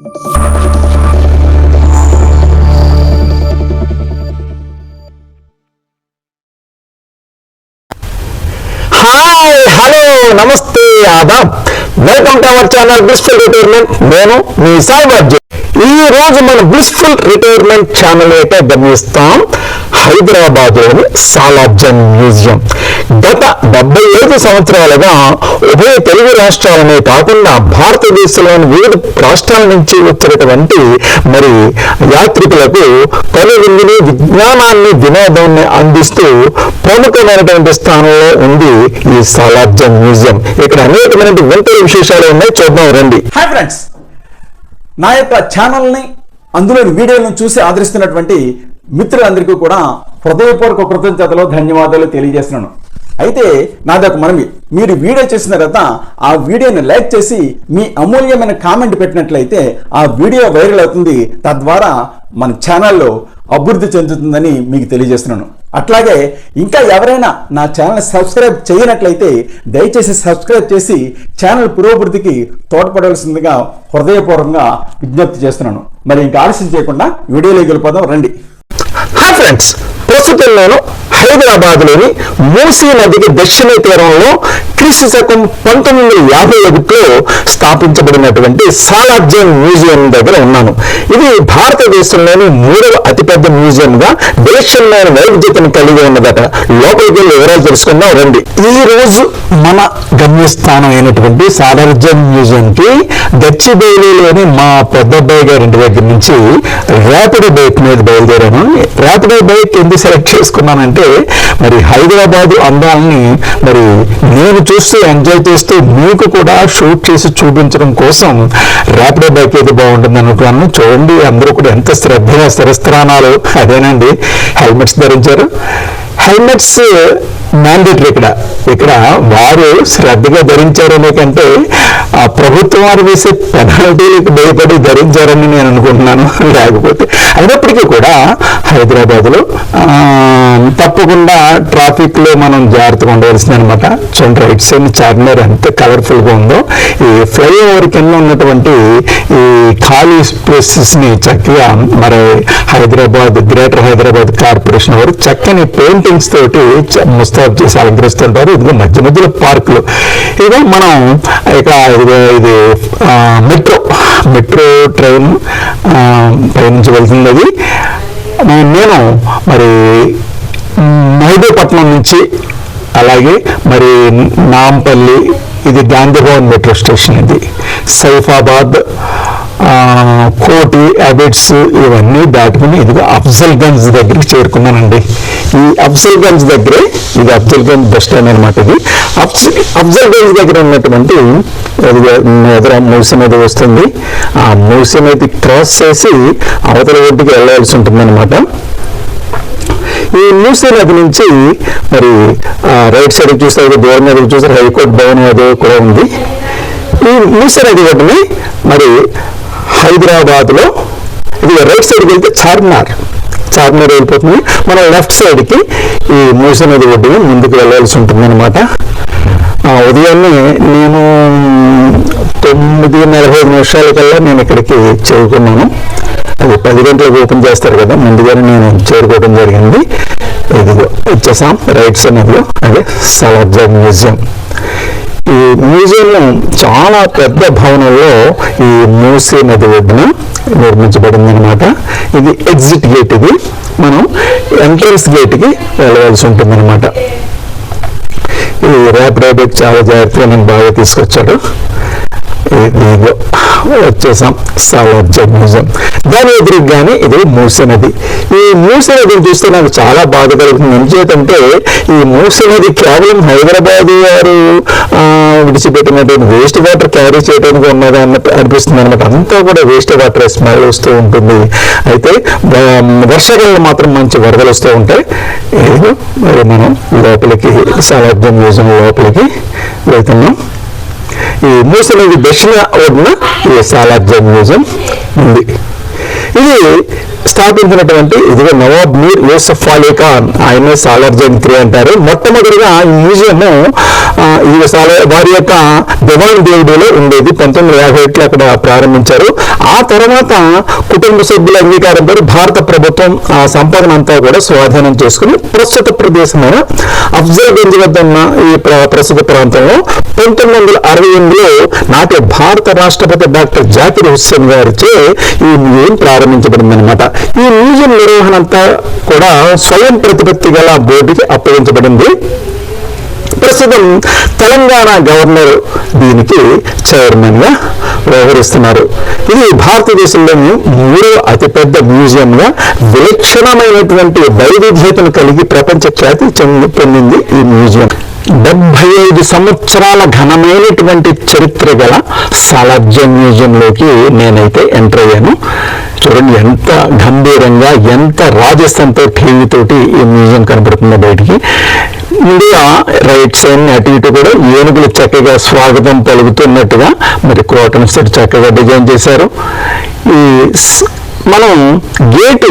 Hi, hello, నమస్తే, ఆదాబ్. Welcome to our channel blissful retirement. నేను మీ సాయిబాబు. ఈ రోజు మన బ్లిస్ఫుల్ రిటైర్మెంట్ ఛానల్ అయితే గమనిస్తాం హైదరాబాద్ లోని సాలార్జంగ్ మ్యూజియం. గత 75 సంవత్సరాలుగా ఉభయ తెలుగు రాష్ట్రాలనే కాకుండా భారతదేశంలోని వివిధ రాష్ట్రాల నుంచి వచ్చినటువంటి మరి యాత్రికులకు కనువిందుని విజ్ఞానాన్ని వినోదాన్ని అందిస్తూ ప్రముఖమైనటువంటి స్థానంలో ఉంది ఈ సాలార్జంగ్ మ్యూజియం. ఇక్కడ అనేకమైన వింత విశేషాలు ఉన్నాయి, చూద్దాం రండి. హాయ్ ఫ్రెండ్స్, నా యొక్క ఛానల్ని అందులోని వీడియోలను చూసి ఆదరిస్తున్నటువంటి మిత్రులందరికీ కూడా హృదయపూర్వక కృతజ్ఞతలు, ధన్యవాదాలు తెలియజేస్తున్నాను. అయితే నాదొక మనవి, మీరు వీడియో చేసిన తర్వాత ఆ వీడియోని లైక్ చేసి మీ అమూల్యమైన కామెంట్ పెట్టినట్లయితే ఆ వీడియో వైరల్ అవుతుంది, తద్వారా మన ఛానల్లో అభివృద్ధి చెందుతుందని మీకు తెలియజేస్తున్నాను. అట్లాగే ఇంకా ఎవరైనా నా ఛానల్ సబ్స్క్రైబ్ చేయనట్లయితే దయచేసి సబ్స్క్రైబ్ చేసి ఛానల్ పురోభివృద్ధికి తోడ్పడవలసిందిగా హృదయపూర్వకంగా విజ్ఞప్తి చేస్తున్నాను. మరి ఇంకా ఆలస్యం చేయకుండా వీడియోలోకి వెళ్ళిపోదాం రండి. హాయ్ ఫ్రెండ్స్, ప్రస్తుతం నేను హైదరాబాద్లోని మూసీ నదికి దక్షిణ తీరంలో క్రీస్తు శకం 1951లో స్థాపించబడినటువంటి సాలార్జంగ్ మ్యూజియం దగ్గర ఉన్నాను. ఇది భారతదేశంలోని 3వ అతిపెద్ద మ్యూజియంగా దేశంలోని వైవిధ్యతను కలిగి ఉన్నదట. లోపలికి వెళ్ళి వివరాలు తెలుసుకుందాం రండి. ఈ రోజు మన గమ్యస్థానం అయినటువంటి సాలార్జంగ్ మ్యూజియంకి గచ్చిబౌలిలోని మా పెద్దబ్బాయి గారింటి దగ్గర నుంచి ర్యాపిడో బైక్ మీద బయలుదేరాను. ర్యాపిడో బైక్ ఎందుకు సెలెక్ట్ చేసుకున్నానంటే మరి హైదరాబాదు అందాలని మరి నేను చూస్తూ ఎంజాయ్ చేస్తూ మీకు కూడా షూట్ చేసి చూపించడం కోసం ర్యాపిడో బైక్ ఏది బాగుంటుంది అనుకున్నాను. చూడండి, అందరూ కూడా ఎంత శ్రద్ధగా శిరస్త్రాణాలు, అదేనండి, హెల్మెట్స్ ధరించారు. Helmets mandatory. ఇక్కడ వారు శ్రద్ధగా ధరించారనే కంటే ఆ ప్రభుత్వం వారు వేసే పెనాల్టీలకు భయపడి ధరించారని నేను అనుకుంటున్నాను. లేకపోతే అయినప్పటికీ కూడా హైదరాబాద్లో తప్పకుండా ట్రాఫిక్ లో మనం జాగ్రత్తగా ఉండవలసింది అనమాట. చూడండి, రైట్ సైడ్ చార్మినార్ ఎంత కలర్ఫుల్ గా ఉందో. ఈ ఫ్లైఓవర్ కింద ఉన్నటువంటి ఈ ఖాళీ ప్లేసెస్ ని చక్కగా మరి హైదరాబాద్ గ్రేటర్ హైదరాబాద్ కార్పొరేషన్ వారు చక్కని పెయింటింగ్స్ తోటి ముస్తాబు చేసి అలంకరిస్తుంటారు. ఇదిగో మధ్య మధ్యలో పార్కులు. ఇదిగో మనం ఇక ఇది మెట్రో ట్రైన్ పైనుంచి వెళ్తుంది. అది నేను మరి మహబూబ్పట్నం నుంచి, అలాగే మరి నాంపల్లి, ఇది గాంధీభవన్ మెట్రో స్టేషన్, ఇది సైఫాబాద్, కోటి, అబిడ్స్ ఇవన్నీ దాటుకుని ఇదిగో అఫ్జల్గంజ్ దగ్గరికి చేరుకున్నానండి. ఈ అఫ్జల్గంజ్ దగ్గరే, ఇది అఫ్జల్గంజ్ బస్ స్టాండ్ అనమాట. ఇది అఫ్జల్గంజ్ దగ్గర ఉన్నటువంటి ఎదురు మూసీ నది వస్తుంది. ఆ మూసీ నది క్రాస్ చేసి అవతల ఒడ్డుకి వెళ్ళాల్సి ఉంటుంది అనమాట. ఈ మూసీ నది నుంచి మరి రైట్ సైడ్ చూస్తే దూరం మీద చూసారు హైకోర్టు భవన్ అది కూడా ఉంది. ఈ మూసీ నది ఒడ్డుని మరి హైదరాబాద్ లో ఇది రైట్ సైడ్కి వెళ్తే చార్మినార్ వెళ్ళిపోతుంది. మనం లెఫ్ట్ సైడ్కి ఈ మూసీ నది ఒడ్డుని ముందుకు వెళ్ళాల్సి ఉంటుంది అనమాట. ఉదయాన్నే నేను 9:45 కల్లా నేను ఇక్కడికి చేరుకున్నాను. అది 10 గంటలకు ఓపెన్ చేస్తారు కదా, ముందుగానే నేను చేరుకోవడం జరిగింది. ఇదిగో వచ్చేసాం రైట్ సైడ్ నదిలో, అదే సాలార్జంగ్ మ్యూజియం. ఈ మ్యూజియం చాలా పెద్ద భవనంలో ఈ మూసీ నది ఒడ్డున నిర్మించబడింది అనమాట. ఇది ఎగ్జిట్ గేట్. ఇది మనం ఎంట్రన్స్ గేట్కి వెళ్ళవలసి ఉంటుంది అనమాట. ఈ ర్యాపిడో బైక్ చాలా జాగ్రత్తగా నేను బాగా తీసుకొచ్చాడు. ఇదిగో వచ్చేసాం సాలార్జంగ్ మ్యూజియం. దాని ఎదురుగానే ఇది మూసీ నది. ఈ మూసీ నదిని చూస్తే నాకు చాలా బాధ కలుగుతుంది. ఎందుచేతంటే ఈ మూసీ నది కేవలం హైదరాబాద్ వారు విడిచిపెట్టినటువంటి వేస్ట్ వాటర్ క్యారీ చేయడానికి ఉన్నది అన్నట్టు అనిపిస్తుంది అనమాట. అంతా కూడా వేస్ట్ వాటర్ స్మెల్ వస్తూ ఉంటుంది. అయితే వర్షాకాలంలో మాత్రం మంచి వరదలు వస్తూ ఉంటాయి. మరి మనం లోపలికి సాలార్జంగ్ మ్యూజియం లోపలికి వెళ్తున్నాం. ఈ మూసీ నది దక్షిణ ఒడ్డున ఈ సాలార్జంగ్ మ్యూజియం ఉంది. ఇది స్థాపించినటువంటి ఇదిగో నవాబ్ మీర్ యూసఫ్ అలీ ఖాన్, ఆయన సాలార్జంగ్ III అంటారు. మొట్టమొదటిగా ఈ మ్యూజియం ఇది వారి యొక్క దివాన్ దేవుడిలో ఉండేది. 1951లో అక్కడ ప్రారంభించారు. ఆ తర్వాత కుటుంబ సభ్యుల అంగీకారంతో భారత ప్రభుత్వం ఆ సంపదన అంతా కూడా స్వాధీనం చేసుకుని ప్రస్తుత ప్రదేశమైన అఫ్జల్గంజ్ వద్ద ఉన్న ఈ ప్రస్తుత ప్రాంతంలో 1968లో నాటి భారత రాష్ట్రపతి డాక్టర్ జాకిర్ హుస్సేన్ గారిచే ఈ మ్యూజియం ప్రారంభించబడింది అనమాట. ఈ మ్యూజియం నిర్వహణ అంతా కూడా స్వయం ప్రతిపత్తి గల బోర్డుకి అప్పగించబడింది. ప్రస్తుతం తెలంగాణ గవర్నర్ దీనికి చైర్మన్ గా వ్యవహరిస్తున్నారు. ఇది భారతదేశంలోని 3వ అతిపెద్ద మ్యూజియం గా విలక్షణమైనటువంటి వైవిధ్యతను కలిగి ప్రపంచ ఖ్యాతి పొందింది ఈ మ్యూజియం. 75 సంవత్సరాల ఘనమైనటువంటి చరిత్ర గల సాలార్జంగ్ మ్యూజియంలోకి నేనైతే ఎంటర్ అయ్యాను. చూడండి ఎంత గంభీరంగా, ఎంత రాజస్థాన్తో టీవీతోటి ఈ మ్యూజియం కనబడుతుందో బయటికి. ముందుగా రైట్ సైడ్ అటు ఇటు కూడా ఏనుగులు చక్కగా స్వాగతం పలుకుతున్నట్టుగా మరి కోటను చక్కగా డిజైన్ చేశారు. ఈ మనం గేటు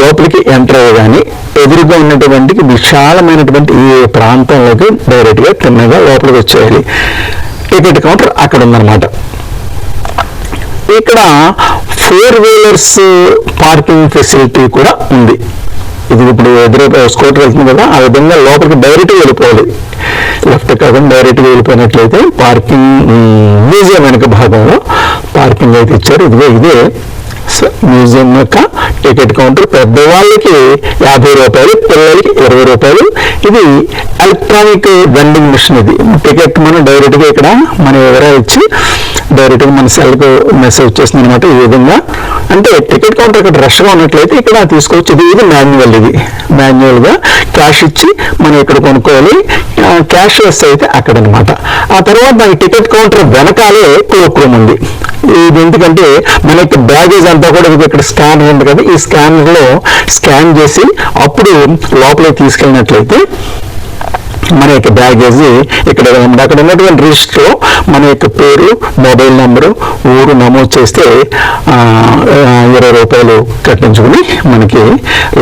లోపలికి ఎంటర్ అయ్యగానే ఎదురుగా ఉన్నటువంటి విశాలమైనటువంటి ఈ ప్రాంతంలోకి డైరెక్ట్ గా తిన్నగా లోపలికి వచ్చేయాలి. టికెట్ కౌంటర్ అక్కడ ఉందన్నమాట. ఇక్కడ 4 వీలర్స్ పార్కింగ్ ఫెసిలిటీ కూడా ఉంది. ఇది ఇప్పుడు ఎదురు స్కూటర్ వెళ్తుంది కదా, ఆ విధంగా లోపలికి డైరెక్ట్గా వెళ్ళిపోవాలి. లెఫ్ట్ కాకుండా డైరెక్ట్గా వెళ్ళిపోయినట్లయితే పార్కింగ్ మ్యూజియం వెనక భాగంలో పార్కింగ్ అయితే ఇచ్చారు. ఇదే మ్యూజియం యొక్క టికెట్ కౌంటర్. పెద్దవాళ్ళకి 50 రూపాయలు, పిల్లలకి 20 రూపాయలు. ఇది ఎలక్ట్రానిక్ వెండింగ్ మిషన్. ఇది టికెట్ మనం డైరెక్ట్గా ఇక్కడ మన వివరాలు ఇచ్చి డైరెక్ట్గా మన సెల్కు మెసేజ్ వచ్చేస్తుంది అనమాట. ఈ విధంగా అంటే టికెట్ కౌంటర్ ఇక్కడ రష్గా ఉన్నట్లయితే ఇక్కడ తీసుకోవచ్చు. ఇది మాన్యువల్. ఇది మాన్యువల్గా క్యాష్ ఇచ్చి మనం ఇక్కడ కొనుక్కోవాలి. క్యాష్లెస్ అయితే అక్కడ అనమాట. ఆ తర్వాత ఈ టికెట్ కౌంటర్ వెనకాలే క్లోక్ రూమ్ ఉంది. ఇది ఎందుకంటే మన యొక్క బ్యాగేజ్ అంతా కూడా ఇక్కడ స్కానర్ ఉంది కదా, ఈ స్కానర్లో స్కాన్ చేసి అప్పుడు లోపలికి తీసుకెళ్ళినట్లయితే మన యొక్క బ్యాగేజ్ ఇక్కడ అక్కడ ఉన్నటువంటి రిజిస్టర్లో మన యొక్క పేరు, మొబైల్ నెంబరు, ఊరు నమోదు చేస్తే 20 రూపాయలు కట్టించుకుని మనకి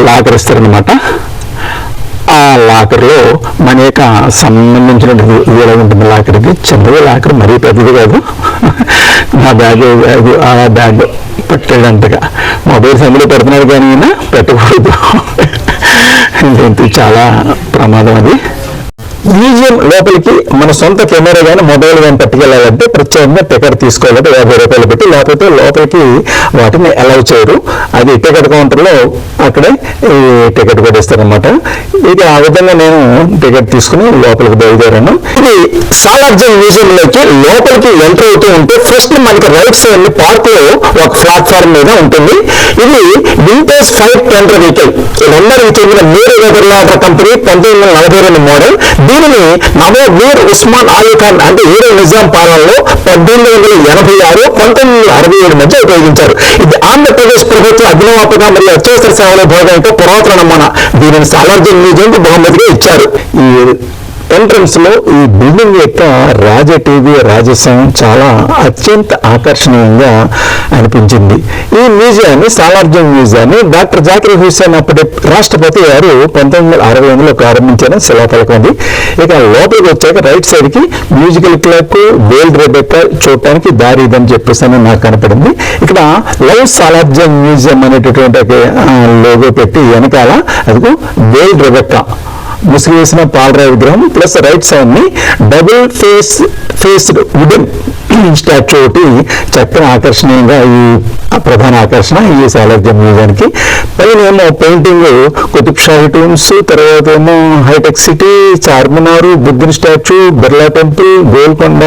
లాకర్ ఇస్తారనమాట. ఆ లాకర్లో మన యొక్క సంబంధించినటువంటి ఎలా ఉంటుంది లాకర్. ఇది చిన్నది లాకర్, మరీ పెద్దది కాదు. నా బ్యాగ్ ఆ బ్యాగ్ పెట్టేటంతగా మొబైల్స్ అందులో పెడుతున్నారు కానీ పెట్టకూడదు. చాలా ప్రమాదం అది. మ్యూజియం లోపలికి మన సొంత కెమెరా కానీ మొబైల్ కానీ పట్టుకెళ్ళాలంటే ప్రత్యేకంగా టికెట్ తీసుకోవాలంటే 50 రూపాయలు పెట్టి, లేకపోతే లోపలికి వాటిని అలౌ చేయరు. అది టికెట్ కౌంటర్లో అక్కడే ఈ టికెట్ కూడా ఇస్తారనమాట. ఇది ఆ విధంగా నేను టికెట్ తీసుకుని లోపలికి బయలుదేరాను. ఇది సాలార్జంగ్ మ్యూజియంలోకి లోపలికి ఎంటర్ అవుతూ ఉంటే ఫస్ట్ మనకి రైట్ సైడ్ పార్క్ లో ఒక ప్లాట్ఫామ్ మీద ఉంటుంది. ఇది వింటేజ్ 5 టెండర్ వెహికల్. లండన్కి చెందిన మీర్ వెదర్లాండ్ కంపెనీ 1942 మోడల్. దీనిని నవాబ్ మీర్ ఉస్మాన్ అలీ ఖాన్ అంటే ఏడో నిజాం పాలనలో 1886, 1967 మధ్య ఉపయోగించారు. ఇది ఆంధ్రప్రదేశ్ ప్రభుత్వ అగ్నిమాపక మరియు అత్యవసర సేవల భాగంతో పురాతన నమూనా. దీనిని సాలార్జంగ్ మ్యూజియంకి బహుమతిగా ఇచ్చారు. ఈ ఎంట్రన్స్ లో ఈ బిల్డింగ్ యొక్క రాజసం చాలా అత్యంత ఆకర్షణీయంగా అనిపించింది. ఈ మ్యూజియాన్ని, సాలార్జంగ్ మ్యూజియాన్ని డాక్టర్ జాకిర్ హుస్సేన్ అప్పటి రాష్ట్రపతి గారు 1968లో ప్రారంభించిన శిలాఫలకం ఉంది. ఇక లోపలికి వచ్చాక రైట్ సైడ్ కి మ్యూజికల్ క్లర్క్, వేల్డ్ రెబెక్కా చూడటానికి దారి ఇదని చెప్పేసి నాకు కనపడింది. ఇక్కడ లవ్ సాలార్జంగ్ మ్యూజియం అనేటటువంటి లోగో పెట్టి వెనకాల అదిగో వేల్డ్ రెబెక్కా ముసుగు వేసిన పాలరాయి విగ్రహం ప్లస్ రైట్ సైడ్ ని డబుల్ ఫేస్డ్ వుడెన్ స్టాచ్యూ ఒకటి చక్కని ఆకర్షణీయంగా ఈ ప్రధాన ఆకర్షణ ఈ సాలార్జంగ్ మ్యూజియానికి. పైన ఏమో పెయింటింగ్ కుతుబ్ షాహీ టూమ్స్, తర్వాత ఏమో హైటెక్ సిటీ, చార్మినార్, బుద్ధుని స్టాచ్యూ, బిర్లా టెంపుల్, గోల్కొండ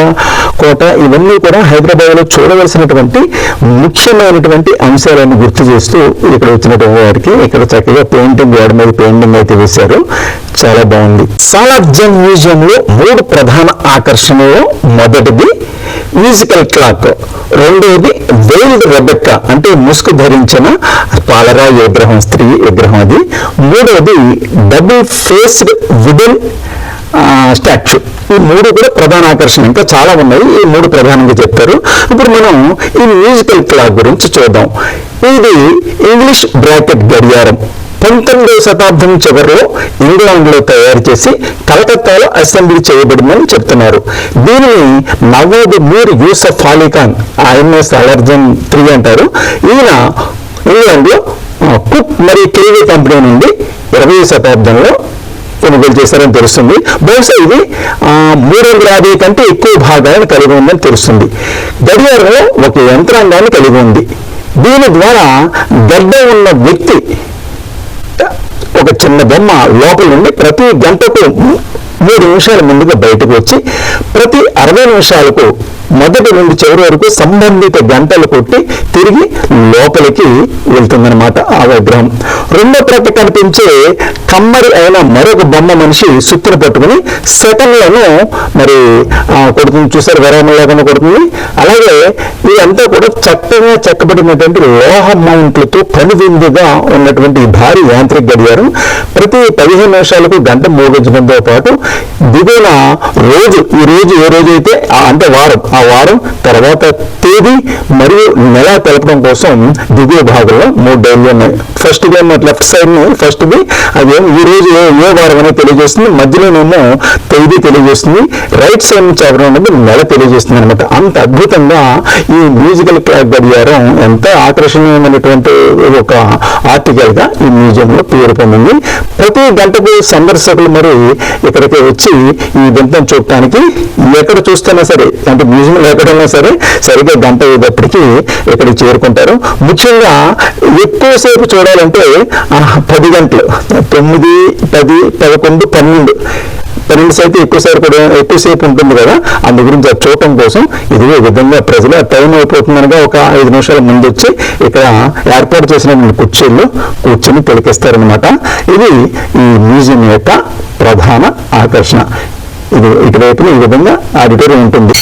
కోట, ఇవన్నీ కూడా హైదరాబాద్ లో చూడవలసినటువంటి ముఖ్యమైనటువంటి అంశాలను గుర్తు చేస్తూ ఇక్కడ వచ్చినటువంటి వారికి ఇక్కడ చక్కగా పెయింటింగ్, గోడ మీద పెయింటింగ్ అయితే వేశారు. చాలా బాగుంది. సాలార్జంగ్ మ్యూజియం లో 3 ప్రధాన ఆకర్షణలు. మొదటిది మ్యూజికల్ క్లాక్, రెండవది వేల్డ్ రెబెక్కా అంటే ముసుగు ధరించిన పాలరాయి విగ్రహం, స్త్రీ విగ్రహం అది. మూడవది డబుల్ ఫేస్డ్ వుడెన్ స్టాచ్యూ. ఈ 3 కూడా ప్రధాన ఆకర్షణ. ఇంకా చాలా ఉన్నాయి, ఈ 3 ప్రధానంగా చెప్తారు. ఇప్పుడు మనం ఈ మ్యూజికల్ క్లాక్ గురించి చూద్దాం. ఇది ఇంగ్లీష్ బ్రాకెట్ గడియారం 19వ శతాబ్దం చివరిలో ఇంగ్లాండ్లో తయారు చేసి కలకత్తాలో అసెంబ్లీ చేయబడిందని చెప్తున్నారు. దీనిని నవాబ్ మీర్ యూసఫ్ అలీ ఖాన్ ఐఎన్ఎస్ అలర్జన్ 3 అంటారు. ఈయన ఇంగ్లాండ్లో కుక్ మరియు కెల్వీ కంపెనీ నుండి 20వ శతాబ్దంలో కొనుగోలు చేశారని తెలుస్తుంది. బహుశా ఇది 350 కంటే ఎక్కువ భాగాలను కలిగి ఉందని తెలుస్తుంది. గడియారంలో ఒక యంత్రాంగాన్ని కలిగి ఉంది. దీని ద్వారా గడ్డ ఉన్న వ్యక్తి ఒక చిన్న బొమ్మ లోపల నుండి ప్రతి గంటకు 3 నిమిషాల ముందుగా బయటకు వచ్చి ప్రతి 60 నిమిషాలకు మొదటి నుండి చివరి వరకు సంబంధిత గంటలు కొట్టి తిరిగి లోపలికి వెళ్తుందన్నమాట ఆ విగ్రహం. రెండో ప్రక్క కనిపించే కమ్మరి అయిన మరొక బొమ్మ మనిషి సుత్తిన పట్టుకుని సెకండ్లను మరి కొడుతుంది. చూసారు, విరామం లేకుండా కొడుతుంది. అలాగే ఇదంతా కూడా చక్కగా చెక్కబడినటువంటి లోహ మౌంట్లతో కనువిందుగా ఉన్నటువంటి భారీ యాంత్రిక గడియారం ప్రతి 15 నిమిషాలకు గంట మోగించడంతో పాటు దిగువన రోజు, ఈ రోజు ఏ రోజైతే అంటే వారం, ఆ వారం తర్వాత తేదీ మరియు నెల తెలపడం కోసం దిగువ భాగంలో 3 డైలు ఉన్నాయి. First day left side first the అది ఈ రోజు ఏ వారం అనేది తెలియజేస్తుంది, మధ్యలోనేమో తేదీ తెలియజేస్తుంది, రైట్ సైడ్ నుంచి ఎవరు అనేది నెల తెలియజేస్తుంది అనమాట. అంత అద్భుతంగా ఈ మ్యూజికల్ క్లాక్ గడియారం ఎంత ఆకర్షణీయమైనటువంటి ఒక ఆర్టికల్ గా ఈ మ్యూజియంలో పేరు పొందింది. ప్రతి గంటకు సందర్శకులు మరి ఇక్కడికి వచ్చి ఈ వింతను చూడటానికి ఎక్కడ చూస్తున్నా సరే, అంటే మ్యూజియం ఎక్కడైనా సరే సరిగ్గా గంట అయ్యేటప్పటికీ ఇక్కడికి చేరుకుంటారు. ముఖ్యంగా ఎక్కువసేపు చూడాలంటే 10 గంటలు, 9, 10, 11, 12 సైతం ఎక్కువసేపు ఉంటుంది కదా, అందు గురించి అది చూడటం కోసం ఇదిగో ఈ విధంగా ప్రజలు టైం అయిపోతుందనగా ఒక 5 నిమిషాల ముందు వచ్చి ఇక్కడ ఏర్పాటు చేసిన కుర్చీల్లో కూర్చొని తిలకిస్తారనమాట. ఇది ఈ మ్యూజియం యొక్క ప్రధాన ఆకర్షణ. ఇది ఇటువైపున ఈ విధంగా ఆడిటోరియం ఉంటుంది.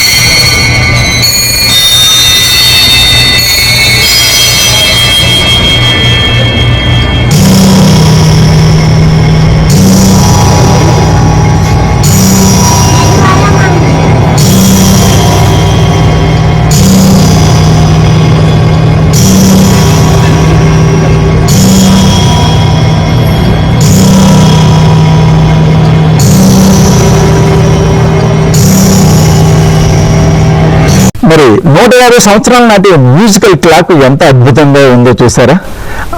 మరి 150 సంవత్సరాల నాటి మ్యూజికల్ క్లాక్ ఎంత అద్భుతంగా ఉందో చూసారా.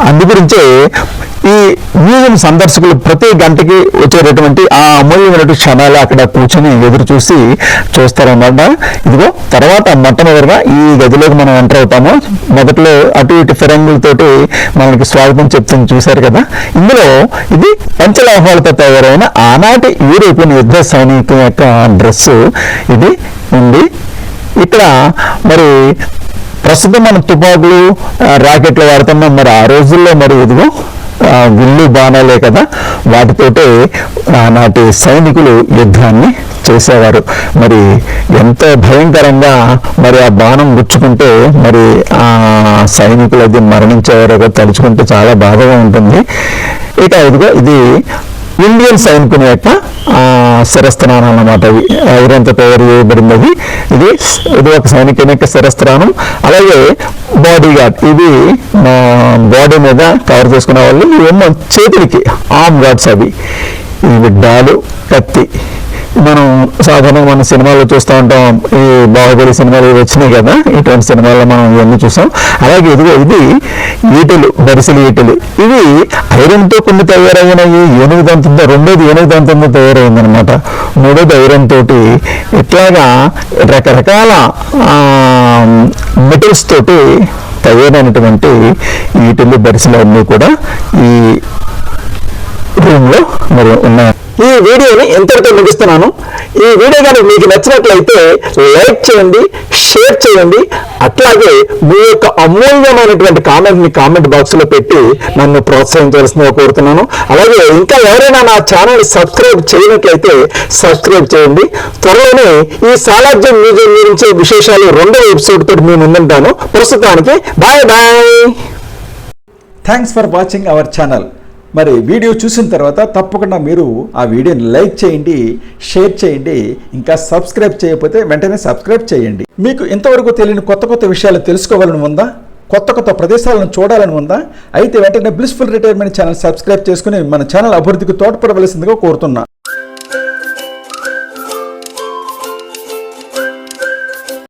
అందుగురించే ఈ మ్యూజియం సందర్శకులు ప్రతి గంటకి వచ్చేటటువంటి ఆ అమూల్యమైనటువంటి క్షణాలు అక్కడ కూర్చొని ఎదురు చూస్తారన్నమాట. ఇదిగో తర్వాత మొట్టమొదటిగా ఈ గదిలోకి మనం ఎంటర్ అవుతాము. మొదట్లో అటు ఇటు ఫిరంగులతోటి మనకి స్వాగతం చెప్తుంది, చూశారు కదా. ఇందులో ఇది పంచలోహాలతో తయారైన ఆనాటి యూరోపియన్ యుద్ధ సైనికుల యొక్క డ్రెస్సు ఇది ఉంది. ఇక్కడ మరి ప్రస్తుతం మనం తుపాకులు, రాకెట్లు వాడుతున్నాం. మరి ఆ రోజుల్లో మరి ఇదిగో విల్లు బాణాలే కదా, వాటితోటే నాటి సైనికులు యుద్ధాన్ని చేసేవారు. మరి ఎంత భయంకరంగా మరి ఆ బాణం గుచ్చుకుంటే మరి ఆ సైనికులు అది మరణించేవారు తలుచుకుంటే చాలా బాధగా ఉంటుంది. ఇక ఇదిగో ఇది ఇండియన్ సైనికుని యొక్క శిరస్త్రానం అన్నమాట. ఐరన్తో తయారు చేయబడినది. ఇది ఒక సైనికుని యొక్క శిరస్త్రానం. అలాగే బాడీ గార్డ్, ఇది బాడీ మీద కవర్ చేసుకునే వాళ్ళు. ఇవేమో చేతులకి ఆర్మ్ గార్డ్స్. అవి ఇవి డాలు, కత్తి. మనం సాధారణంగా మన సినిమాల్లో చూస్తూ ఉంటాం. ఈ బాహుబలి సినిమాలు వచ్చినాయి కదా, ఇటువంటి సినిమాల్లో మనం ఇవన్నీ చూసాం. అలాగే ఇదిగో ఇది ఈటలు, బరిసెలు ఈటలు. ఇవి ఐరన్తో కొన్ని తయారైనవి. 8 దంతంతో, రెండోది 8 దంతంతో తయారైందనమాట. మూడోది ఐరన్ తోటి. ఇట్లాగా రకరకాల మెటల్స్ తోటి తయారైనటువంటి ఈటలు, బరిసెలు అన్నీ కూడా ఈ రూమ్ లో మరి ఉన్నాయి. ఈ వీడియోని ఎంతటితో ముగిస్తున్నాను. ఈ వీడియో కానీ మీకు నచ్చినట్లయితే లైక్ చేయండి, షేర్ చేయండి. అట్లాగే మీ యొక్క అమూల్యమైనటువంటి కామెంట్ని కామెంట్ బాక్స్లో పెట్టి నన్ను ప్రోత్సహించవలసిందిగా కోరుతున్నాను. అలాగే ఇంకా ఎవరైనా నా ఛానల్ సబ్స్క్రైబ్ చేయనట్లయితే సబ్స్క్రైబ్ చేయండి. త్వరలోనే ఈ సాలార్జంగ్ మ్యూజియం గురించి విశేషాలు 2వ ఎపిసోడ్ తోటి మేము ముందుంటాను. ప్రస్తుతానికి bye bye. Thanks for watching our channel. మరి వీడియో చూసిన తర్వాత తప్పకుండా మీరు ఆ వీడియోని లైక్ చేయండి, షేర్ చేయండి. ఇంకా సబ్స్క్రైబ్ చేయకపోతే వెంటనే సబ్స్క్రైబ్ చేయండి. మీకు ఇంతవరకు తెలియని కొత్త విషయాలు తెలుసుకోవాలని ఉందా? కొత్త కొత్త ప్రదేశాలను చూడాలని ఉందా? అయితే వెంటనే బ్లిస్ఫుల్ రిటైర్మెంట్ ఛానల్ సబ్స్క్రైబ్ చేసుకుని మన ఛానల్ అభివృద్ధికి తోడ్పడవలసిందిగా కోరుతున్నా.